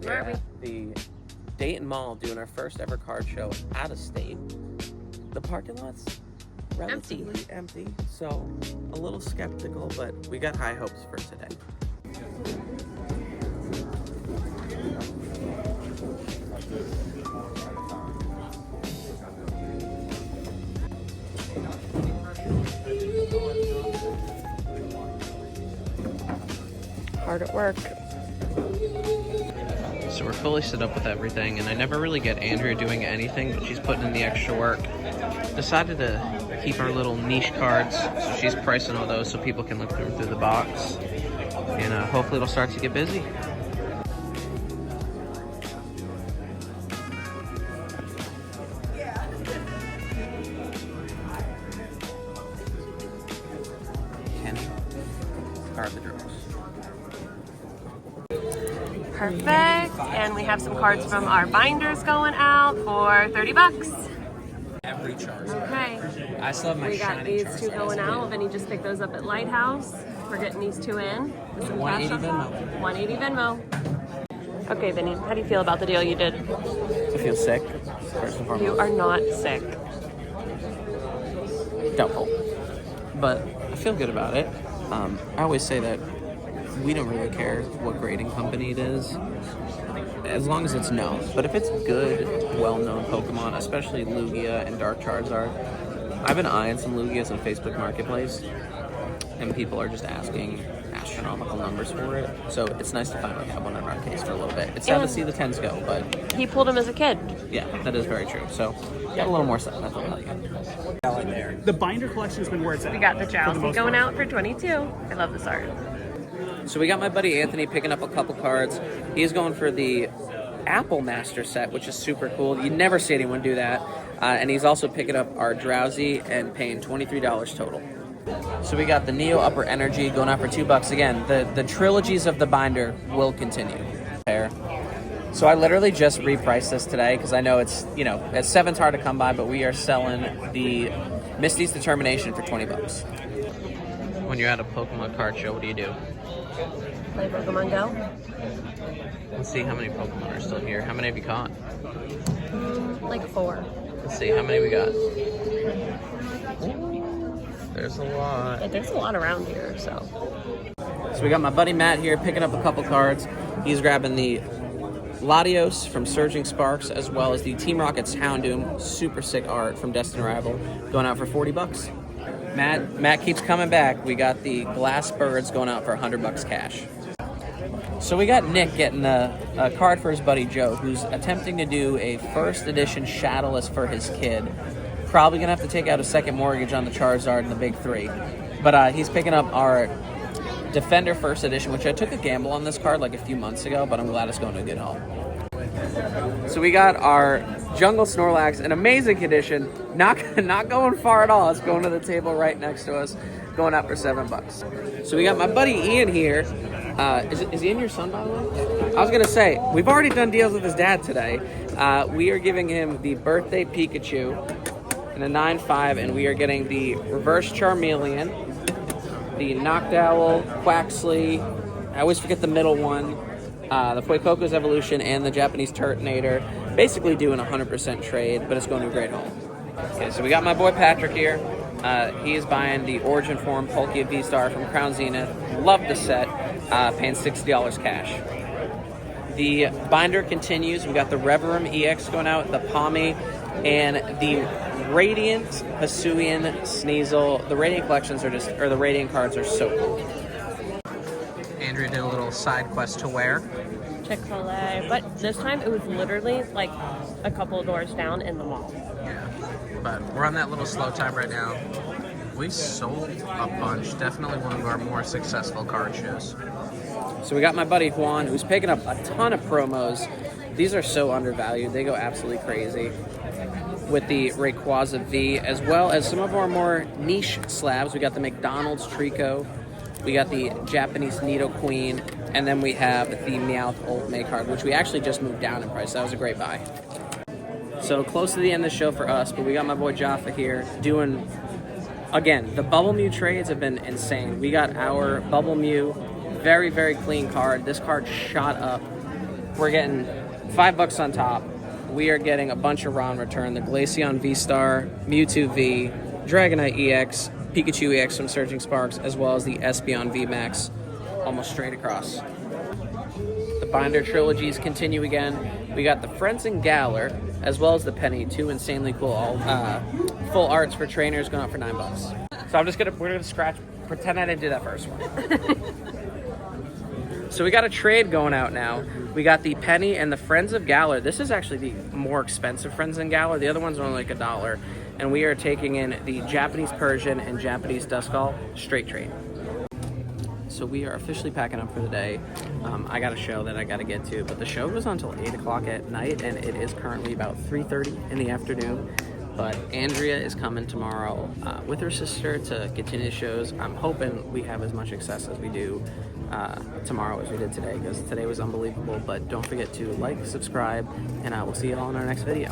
Where are we? The Dayton Mall doing our first ever card show out of state. The parking lot's relatively empty, so a little skeptical, but we got high hopes for today. Hard at work. So we're fully set up with everything, and I never really get Andrea doing anything, but she's putting in the extra work. Decided to keep our little niche cards, so she's pricing all those so people can look through the box, and hopefully it'll start to get busy. Kenny, card the draws. Perfect. And we have some cards from our binders going out for 30 bucks. Every charge. Okay. I still have my We got shiny these charge. two going out. Vinny just picked those up at Lighthouse. We're getting these two in. With some cash 180 on top. Venmo. 180 Venmo. Okay, Vinny, how do you feel about the deal you did? I feel sick, first and foremost. You are not sick. Doubtful. But I feel good about it. I always say that we don't really care what grading company it is, as long as it's known. But if it's good, well-known Pokemon, especially Lugia and Dark Charizard, I've been eyeing some Lugias on Facebook Marketplace, and people are just asking astronomical numbers for it. So it's nice to finally have one in our case for a little bit. It's sad to see the 10s go, but He pulled them as a kid. yeah, that is very true. So got a little more sentimental value. The binder collection's been where it's at. We got the for Jousty most going part. out for 22. I love this art. So we got my buddy Anthony picking up a couple cards. He's going for the Apple Master set, which is super cool. You never see anyone do that. And he's also picking up our Drowsy and paying $23 total. So we got the Neo Upper Energy going out for $2 again. The trilogies of the binder will continue. So I literally just repriced this today because I know it's, you know, at 7's hard to come by, but we are selling the Misty's Determination for $20. When you're at a Pokemon card show, what do you do? Play Pokemon Go. Let's see how many Pokemon are still here. How many have you caught? Like 4. Let's see, how many we got? There's a lot. There's a lot around here, so. So we got my buddy Matt here picking up a couple cards. He's grabbing the Latios from Surging Sparks, as well as the Team Rocket's Houndoom, super sick art from Destined Arrival, going out for $40. Matt keeps coming back. We got the Glass Birds going out for $100 cash. So we got Nick getting a card for his buddy Joe, who's attempting to do a first edition Shadowless for his kid. Probably gonna have to take out a second mortgage on the Charizard and the big three. But he's picking up our Defender first edition, which I took a gamble on this card like a few months ago, but I'm glad it's going to a good home. So we got our Jungle Snorlax, an amazing condition, not going far at all. It's going to the table right next to us, going out for $7. So we got my buddy Ian here. Is Ian your son, by the way? I was gonna say, we've already done deals with his dad today. We are giving him the birthday Pikachu in a 9.5, and we are getting the reverse Charmeleon, the Noctowl, Quaxley, I always forget the middle one, the Fuecoco's Evolution, and the Japanese Turtonator. Basically doing a 100% trade, but it's going to a great home. Okay, so we got my boy Patrick here. He is buying the Origin Form Palkia V-Star from Crown Zenith. Love the set, paying $60 cash. The binder continues. We got the Reverum EX going out, the Palmy, and the Radiant Hisuian Sneasel. The Radiant collections are just, or the Radiant cards are so cool. Andrea did a little side quest to where? Chick-fil-A. But this time it was literally like a couple of doors down in the mall. Yeah, but we're on that little slow time right now. We sold a bunch. Definitely one of our more successful card shows. So we got my buddy Juan, who's picking up a ton of promos. These are so undervalued. They go absolutely crazy. With the Rayquaza V, as well as some of our more niche slabs. We got the McDonald's Trico. We got the Japanese Nidoqueen. And then we have the Meowth Ultimate card, which we actually just moved down in price. That was a great buy. So close to the end of the show for us, but we got my boy Jaffa here doing, again, the Bubble Mew trades have been insane. We got our Bubble Mew, very, very clean card. This card shot up we're getting $5 on top. We are getting a bunch of raw in return. The Glaceon V-Star, Mewtwo V, Dragonite EX, Pikachu EX from Surging Sparks, as well as the Espeon VMAX, almost straight across. The binder trilogies continue again. We got the Friends and Galar, as well as the Penny, two insanely cool full arts for trainers going up for $9. So we're gonna scratch, pretend I didn't do that first one. So we got a trade going out now. We got the Penny and the Friends of Galar. This is actually the more expensive Friends and Galar. The other ones are only like $1. And we are taking in the Japanese Persian and Japanese Duskull straight trade. So we are officially packing up for the day. I got a show that I got to get to, but the show goes on until 8 o'clock at night, and it is currently about 3:30 in the afternoon. But Andrea is coming tomorrow with her sister to continue the shows. I'm hoping we have as much success as we do tomorrow as we did today, because today was unbelievable. But don't forget to like, subscribe, and we'll see you all in our next video.